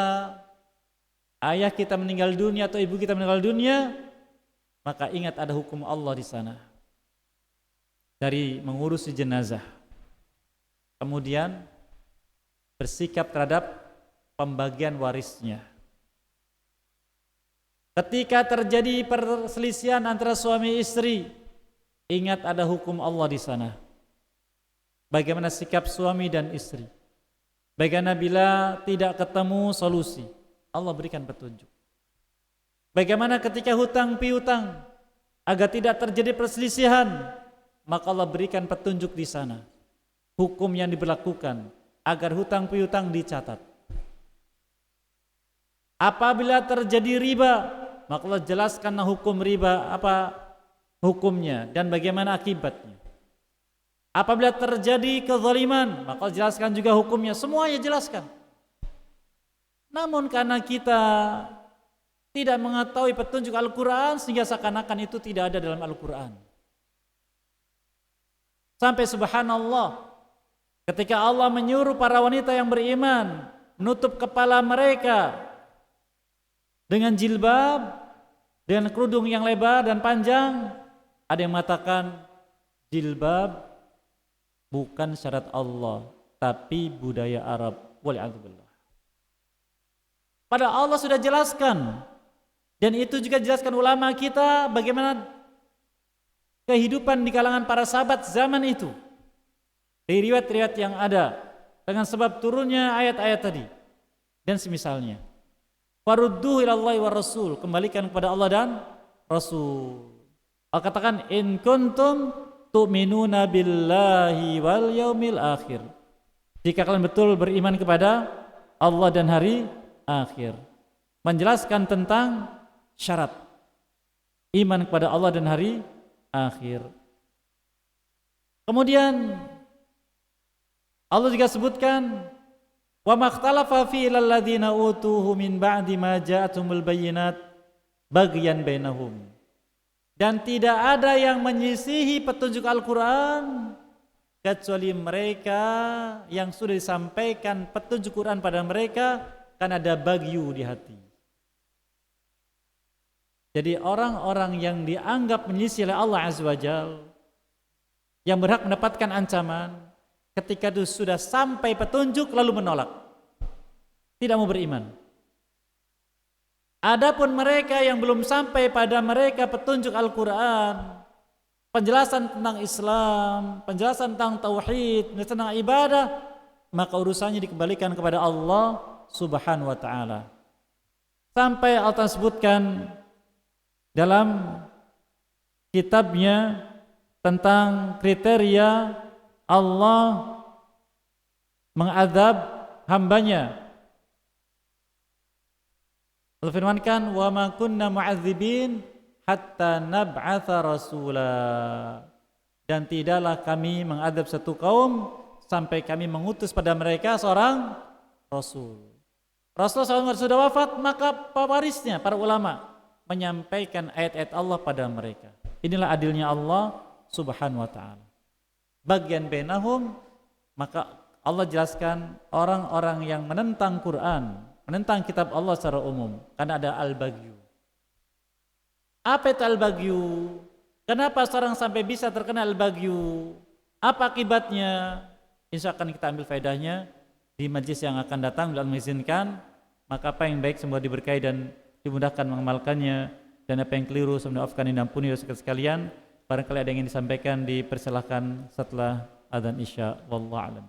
ayah kita meninggal dunia atau ibu kita meninggal dunia, maka ingat ada hukum Allah di sana. Dari mengurusi jenazah, kemudian bersikap terhadap pembagian warisnya. Ketika terjadi perselisihan antara suami istri, ingat ada hukum Allah di sana. Bagaimana sikap suami dan istri? Bagaimana bila tidak ketemu solusi? Allah berikan petunjuk. Bagaimana ketika hutang piutang agar tidak terjadi perselisihan? Maka Allah berikan petunjuk di sana. Hukum yang diberlakukan agar hutang piutang dicatat. Apabila terjadi riba, maka Allah jelaskanlah hukum riba, apa hukumnya dan bagaimana akibatnya. Apabila terjadi kezaliman, maka Allah jelaskan juga hukumnya, semuanya jelaskan. Namun karena kita tidak mengetahui petunjuk Al-Quran, sehingga seakan-akan itu tidak ada dalam Al-Quran. Sampai subhanallah, ketika Allah menyuruh para wanita yang beriman menutup kepala mereka dengan jilbab, dengan kerudung yang lebar dan panjang, ada yang mengatakan jilbab bukan syarat Allah, tapi budaya Arab. Wal'adzubillah. Padahal Allah sudah jelaskan, dan itu juga jelaskan ulama kita bagaimana kehidupan di kalangan para sahabat zaman itu. Dari riwayat-riwayat yang ada dengan sebab turunnya ayat-ayat tadi dan semisalnya. Farudduhu ilallahi war rasul, kembalikan kepada Allah dan Rasul. Allah katakan in kuntum tu'minuna billahi wal yaumil akhir. Jika kalian betul beriman kepada Allah dan hari akhir. Menjelaskan tentang syarat iman kepada Allah dan hari akhir. Kemudian Allah juga sebutkan wa makhtalafa fi lilladzina utuhu min ba'di ma ja'atumul bayyinat baghyan bainahum. Dan tidak ada yang menyisihi petunjuk Al-Quran kecuali mereka yang sudah disampaikan petunjuk Quran pada mereka karena ada bagyu di hati. Jadi orang-orang yang dianggap menyisih oleh Allah Azza wa Jalla, yang berhak mendapatkan ancaman, ketika itu sudah sampai petunjuk lalu menolak, tidak mau beriman. Adapun mereka yang belum sampai pada mereka petunjuk Al-Quran, penjelasan tentang Islam, penjelasan tentang tauhid, penjelasan tentang ibadah, maka urusannya dikembalikan kepada Allah Subhanahu wa taala. Sampai Allah sebutkan dalam kitabnya tentang kriteria Allah mengadab hambanya. Allah firmankan, wa ma kunna mu'adzibin hatta nab'atha rasula. Dan tidaklah kami mengadab satu kaum sampai kami mengutus pada mereka seorang rasul. Rasulullah SAW sudah wafat, maka pewarisnya para ulama menyampaikan ayat-ayat Allah pada mereka. Inilah adilnya Allah Subhanahu wa taala. Bagian bainahum, maka Allah jelaskan orang-orang yang menentang Quran, menentang kitab Allah secara umum, karena ada al-baghyu. Apa itu al-baghyu? Kenapa seorang sampai bisa terkena al-baghyu? Apa akibatnya? Insya Allah akan kita ambil faedahnya di majlis yang akan datang. Bila mengizinkan, maka apa yang baik semua diberkahi dan dimudahkan mengamalkannya, dan apa yang keliru semoga maafkan dan diampuni dosa sekalian. Barangkali ada yang ingin disampaikan, dipersilahkan setelah adzan isya. Wallahu a'lam.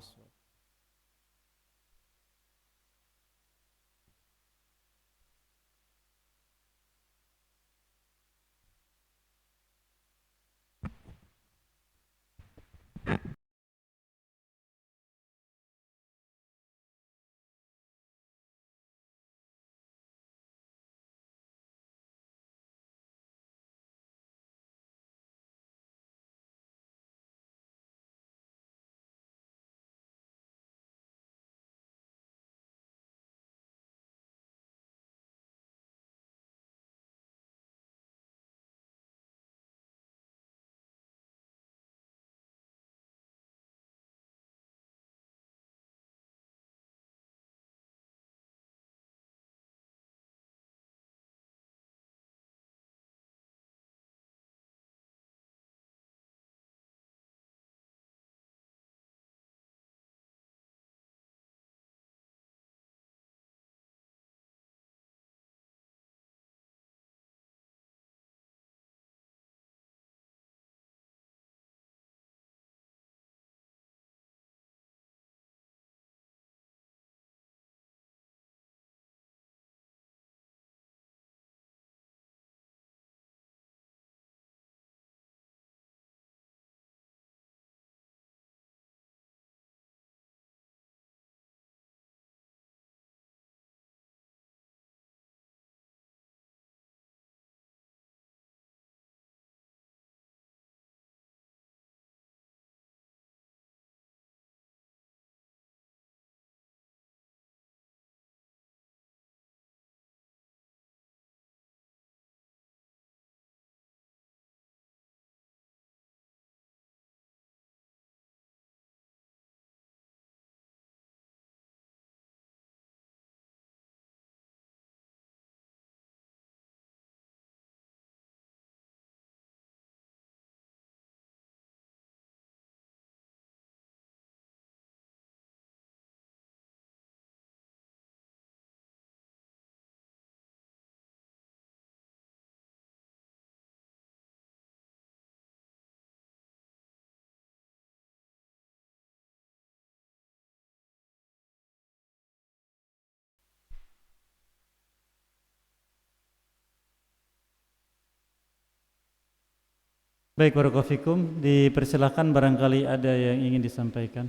Baik, barakallahu fikum. Dipersilahkan barangkali ada yang ingin disampaikan.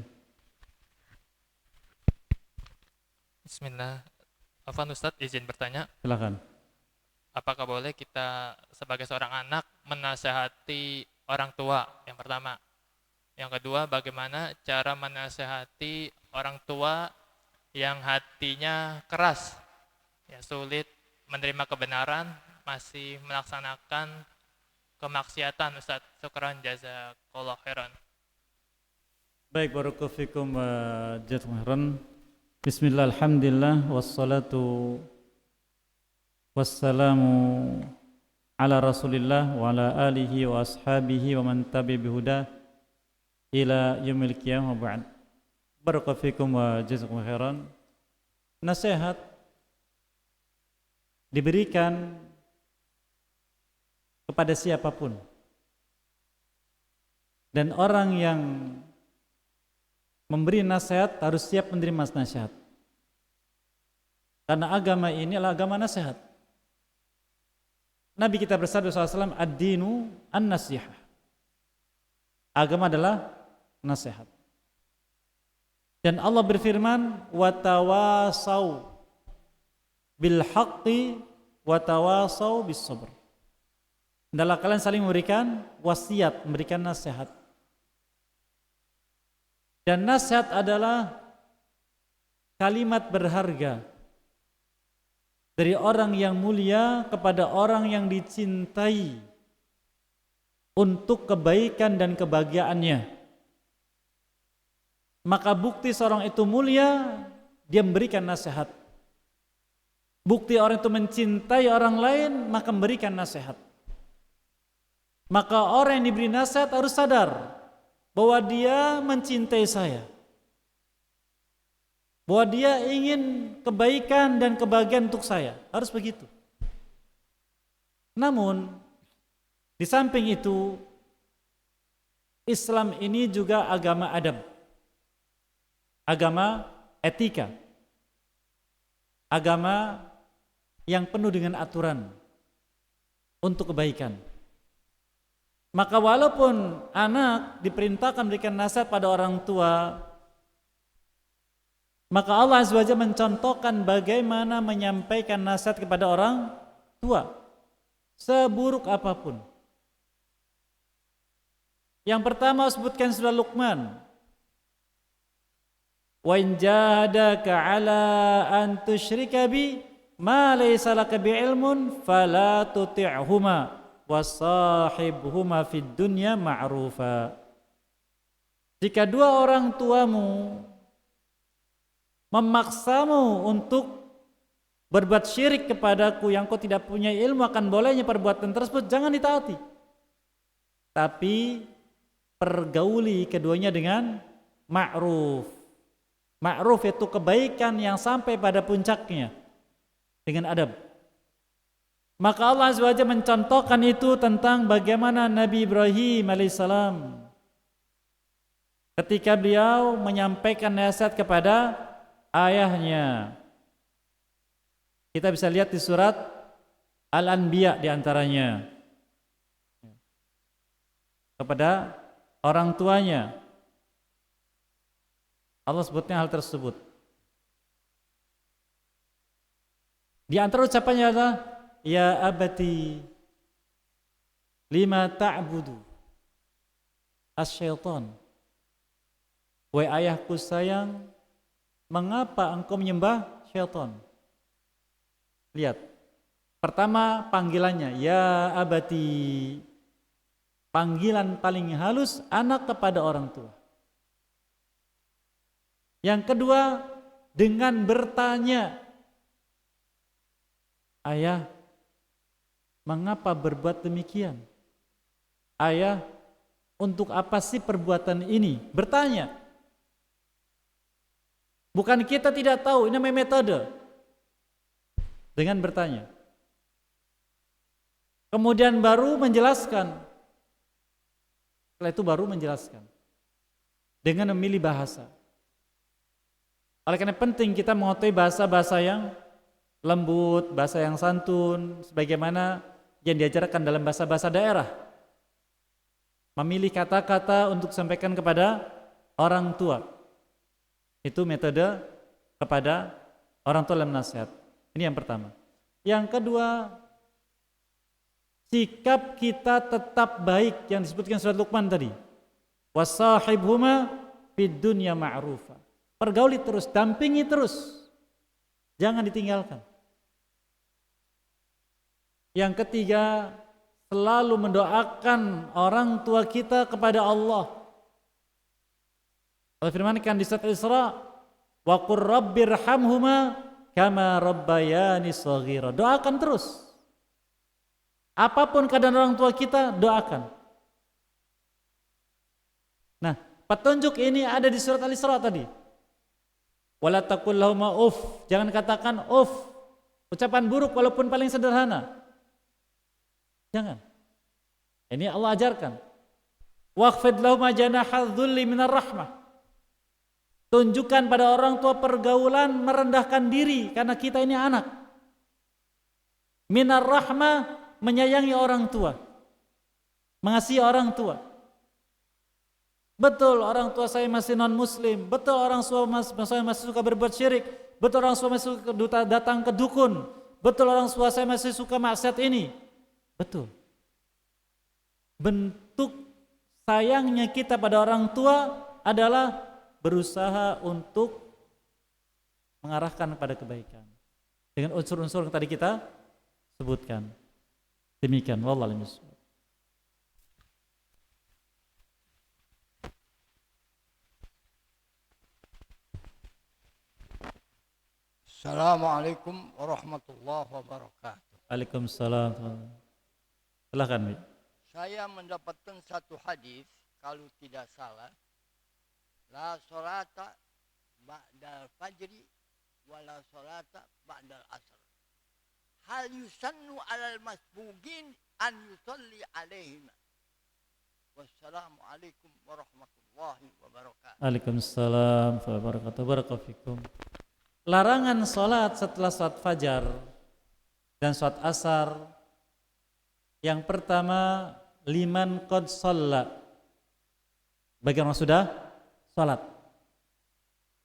Bismillah. Afwan Ustadz, izin bertanya. Silakan. Apakah boleh kita sebagai seorang anak menasehati orang tua? Yang pertama. Yang kedua, bagaimana cara menasehati orang tua yang hatinya keras, ya sulit menerima kebenaran, masih melaksanakan kemaksiatan, Ustadz. Syukran, jazakallahu khairan. Baik, barakallahu fikum wa jazakumullahu khairan. Bismillah, alhamdulillah, wassalatu wassalamu ala rasulillah wa ala alihi wa ashabihi wa man tabi bihuda ila yaumil qiyamah wa ba'd. Barakallahu fikum wa jazakumullahu khairan. Nasihat diberikan kepada siapapun. Dan orang yang memberi nasihat harus siap menerima nasihat. Karena agama ini adalah agama nasihat. Nabi kita bersabda SAW, ad-dinu an-nasihah. Agama adalah nasihat. Dan Allah berfirman, watawasau bil haqqi watawasau bis sabr. Hendaklah kalian saling memberikan wasiat, memberikan nasihat. Dan nasihat adalah kalimat berharga dari orang yang mulia kepada orang yang dicintai untuk kebaikan dan kebahagiaannya. Maka bukti seorang itu mulia, dia memberikan nasihat. Bukti orang itu mencintai orang lain, maka memberikan nasihat. Maka orang yang diberi nasihat harus sadar bahwa dia mencintai saya, bahwa dia ingin kebaikan dan kebahagiaan untuk saya. Harus begitu. Namun di samping itu, Islam ini juga agama adab, agama etika, agama yang penuh dengan aturan untuk kebaikan. Maka walaupun anak diperintahkan memberikan nasihat pada orang tua, maka Allah Azza wa Jalla mencontohkan bagaimana menyampaikan nasihat kepada orang tua, seburuk apapun. Yang pertama sebutkan surah Luqman. Wa in jahadaka ala an tusyrika bi ma laysa laka bi ilmun fala tuti'huma wasahibhuma fid dunya ma'rufa. Jika dua orang tuamu memaksamu untuk berbuat syirik kepadaku yang kau tidak punya ilmu akan bolehnya perbuatan tersebut, jangan ditaati. Tapi pergauli keduanya dengan ma'ruf. Ma'ruf itu kebaikan yang sampai pada puncaknya dengan adab. Maka Allah Azza wa Jalla mencontohkan itu tentang bagaimana Nabi Ibrahim alaihissalam ketika beliau menyampaikan nasihat kepada ayahnya. Kita bisa lihat di surat Al-Anbiya di antaranya. Kepada orang tuanya Allah sebutnya hal tersebut. Di antara ucapannya adalah ya abati lima ta'budu as-syaitan. Wahai ayahku sayang, mengapa engkau menyembah syaitan? Lihat. Pertama panggilannya ya abati. Panggilan paling halus anak kepada orang tua. Yang kedua dengan bertanya, ayah, mengapa berbuat demikian? Ayah, untuk apa sih perbuatan ini? Bertanya. Bukan kita tidak tahu, ini namanya metode. Dengan bertanya. Kemudian baru menjelaskan. Setelah itu baru menjelaskan. Dengan memilih bahasa. Oleh karena penting kita mengetahui bahasa-bahasa yang lembut, bahasa yang santun, sebagaimana yang diajarkan dalam bahasa-bahasa daerah. Memilih kata-kata untuk sampaikan kepada orang tua. Itu metode kepada orang tua dalam nasihat. Ini yang pertama. Yang kedua, sikap kita tetap baik yang disebutkan surat Luqman tadi. Wasahibhuma fid dunya ma'rufa. Pergauli terus, dampingi terus. Jangan ditinggalkan. Yang ketiga, selalu mendoakan orang tua kita kepada Allah. Allah firmankan di surat Al-Isra, wa qur rabbirhamhuma kama rabbayani shaghira. Doakan terus. Apapun keadaan orang tua kita, doakan. Nah, petunjuk ini ada di surat Al-Isra tadi. Wala taqul lahuma uff, jangan katakan uff. Ucapan buruk walaupun paling sederhana. Jangan. Ini Allah ajarkan. Waqfid lahum janaha dzulli minar rahmah. Tunjukkan pada orang tua pergaulan merendahkan diri karena kita ini anak. Minar rahmah, menyayangi orang tua. Mengasihi orang tua. Betul orang tua saya masih non muslim, betul orang tua saya masih suka berbuat syirik, betul orang tua masih suka datang ke dukun, betul orang tua saya masih suka maksiat ini. Betul. Bentuk sayangnya kita pada orang tua adalah berusaha untuk mengarahkan pada kebaikan dengan unsur-unsur yang tadi kita sebutkan. Demikian, wallahu a'lam bishawab. Assalamualaikum warahmatullahi wabarakatuh. Waalaikumsalam. Silakan, Mi. Saya mendapatkan satu hadis, kalau tidak salah, la sholata ba'dal fajri wa la sholata ba'dal asr. Hal yusannu alal masbugin an yusalli alaihim. Wassalamualaikum warahmatullahi wabarakatuh. Waalaikumsalam warahmatullahi wabarakatuh. Barakallahu. Larangan salat setelah salat fajar dan salat asar. Yang pertama, liman qad shalla. Bagi orang sudah salat.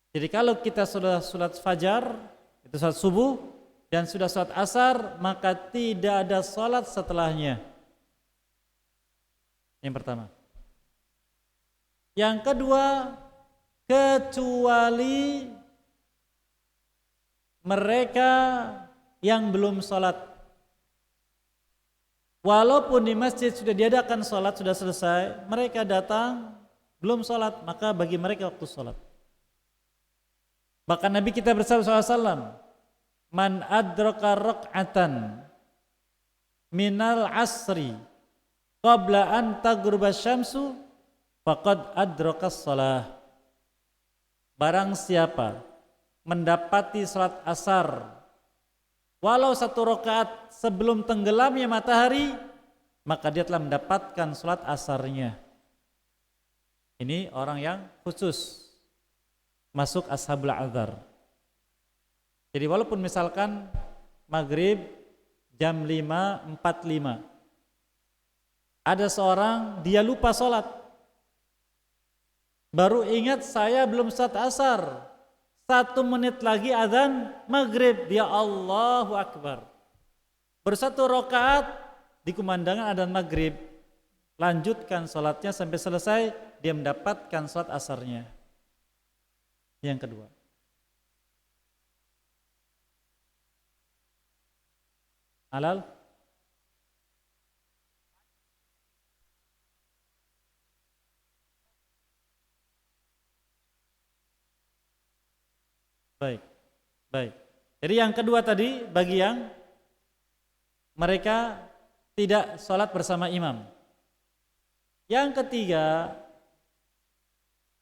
Jadi kalau kita sudah salat fajar, itu salat subuh, dan sudah salat asar, maka tidak ada salat setelahnya. Yang pertama. Yang kedua, kecuali mereka yang belum salat. Walaupun di masjid sudah diadakan salat, sudah selesai, mereka datang belum salat, maka bagi mereka waktu salat. Bahkan Nabi kita bersabda SAW, man adraka rak'atan minal asri qabla an taghruba syamsu faqad adrakas shalah. Barang siapa mendapati salat asar walau satu rakaat sebelum tenggelamnya matahari, maka dia telah mendapatkan salat asarnya. Ini orang yang khusus masuk ashabul adzar. Jadi walaupun misalkan maghrib jam 5.45, ada seorang dia lupa sholat, baru ingat saya belum salat asar, 1 menit lagi azan maghrib, dia Allahu Akbar, bersatu rakaat di kumandangan adzan maghrib, lanjutkan sholatnya sampai selesai, dia mendapatkan sholat asarnya. Yang kedua, halal. Baik. Jadi yang kedua tadi bagi yang mereka tidak sholat bersama imam. Yang ketiga,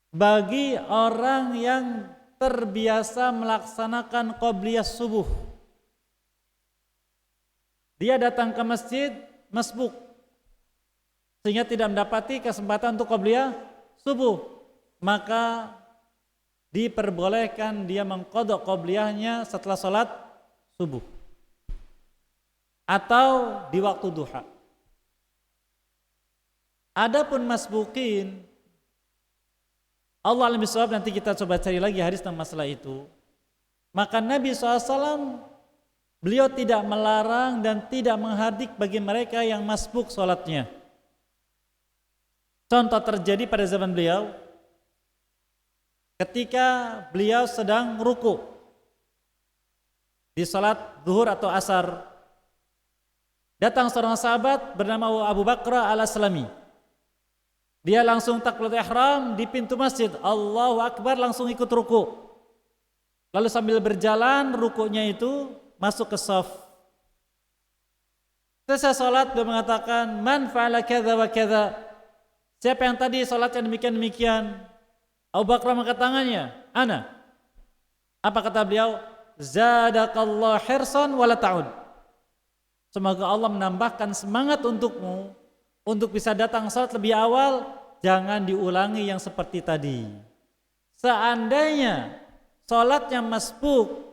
bagi orang yang terbiasa melaksanakan qobliyah subuh, dia datang ke masjid masbuk sehingga tidak mendapati kesempatan untuk qobliyah subuh, maka diperbolehkan dia mengqadha qobliyahnya setelah salat subuh atau di waktu duha. Adapun masbukin, Allah alam bisawab, nanti kita coba cari lagi hadis tentang masalah itu. Maka Nabi SAW beliau tidak melarang dan tidak menghardik bagi mereka yang masbuk sholatnya. Contoh terjadi pada zaman beliau ketika beliau sedang ruku di salat zuhur atau asar. Datang seorang sahabat bernama Abu Bakr al-Aslami. Dia langsung takbiratul ihram di pintu masjid, Allahu Akbar, langsung ikut ruku. Lalu sambil berjalan rukunya itu masuk ke shaf. Selesai salat dia mengatakan, man fa'ala kadza wa kadza. Siapa yang tadi salatnya demikian-demikian? Abu Bakar mengangkat tangannya, ana. Apa kata beliau? zadakallahu hirsan wala ta'ud. Semoga Allah menambahkan semangat untukmu untuk bisa datang salat lebih awal, jangan diulangi yang seperti tadi. Seandainya salatnya masbuk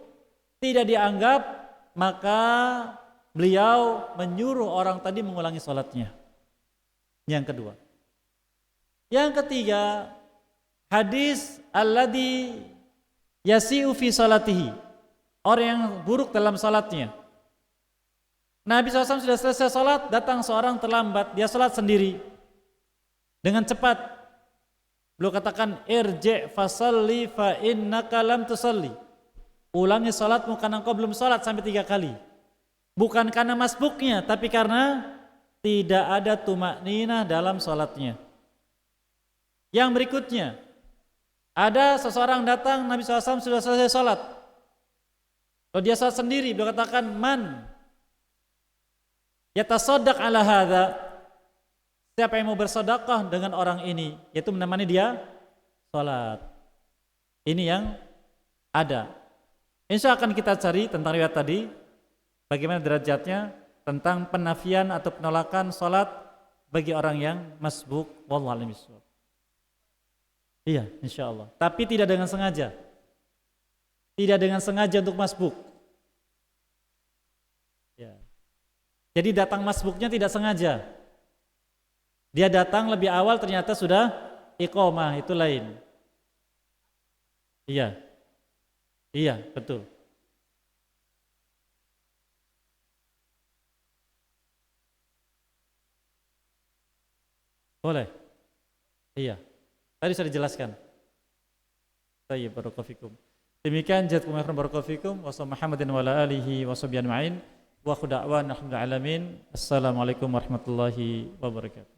tidak dianggap, maka beliau menyuruh orang tadi mengulangi salatnya. Yang kedua. Yang ketiga, hadis alladzi yasi'u fi salatihi, orang yang buruk dalam salatnya. Nabi SAW sudah selesai salat, datang seorang terlambat, dia salat sendiri dengan cepat. Beliau katakan, irji' fasalli fa innaka lam tusalli. Ulangi salatmu karena engkau belum salat sampai 3 kali. Bukan karena masbuknya, tapi karena tidak ada tumakninah dalam salatnya. Yang berikutnya, ada seseorang datang, Nabi SAW sudah selesai salat. Kalau dia salat sendiri, beliau katakan, man yatasaddaq ala hadza, siapa yang mau bersedekah dengan orang ini, yaitu menemani dia salat. Ini yang ada. Insya Allah akan kita cari tentang riwayat tadi, bagaimana derajatnya tentang penafian atau penolakan salat bagi orang yang masbuk. Wallahu a'lam bishawab. Iya, insya Allah. Tapi tidak dengan sengaja. Tidak dengan sengaja untuk masbuk. Ya. Jadi datang masbuknya tidak sengaja. Dia datang lebih awal ternyata sudah iqamah, itu lain. Iya. Iya, betul. Boleh. Iya. Tadi sudah dijelaskan. Baik, barakallahu fikum. Demikian jazakumullahu khairan barakallahu fikum. Wa Muhammadin wa ala alihi wa sahbihi ajma'in. Wa khuda'wan alhamdulillah alamin. Assalamualaikum warahmatullahi wabarakatuh.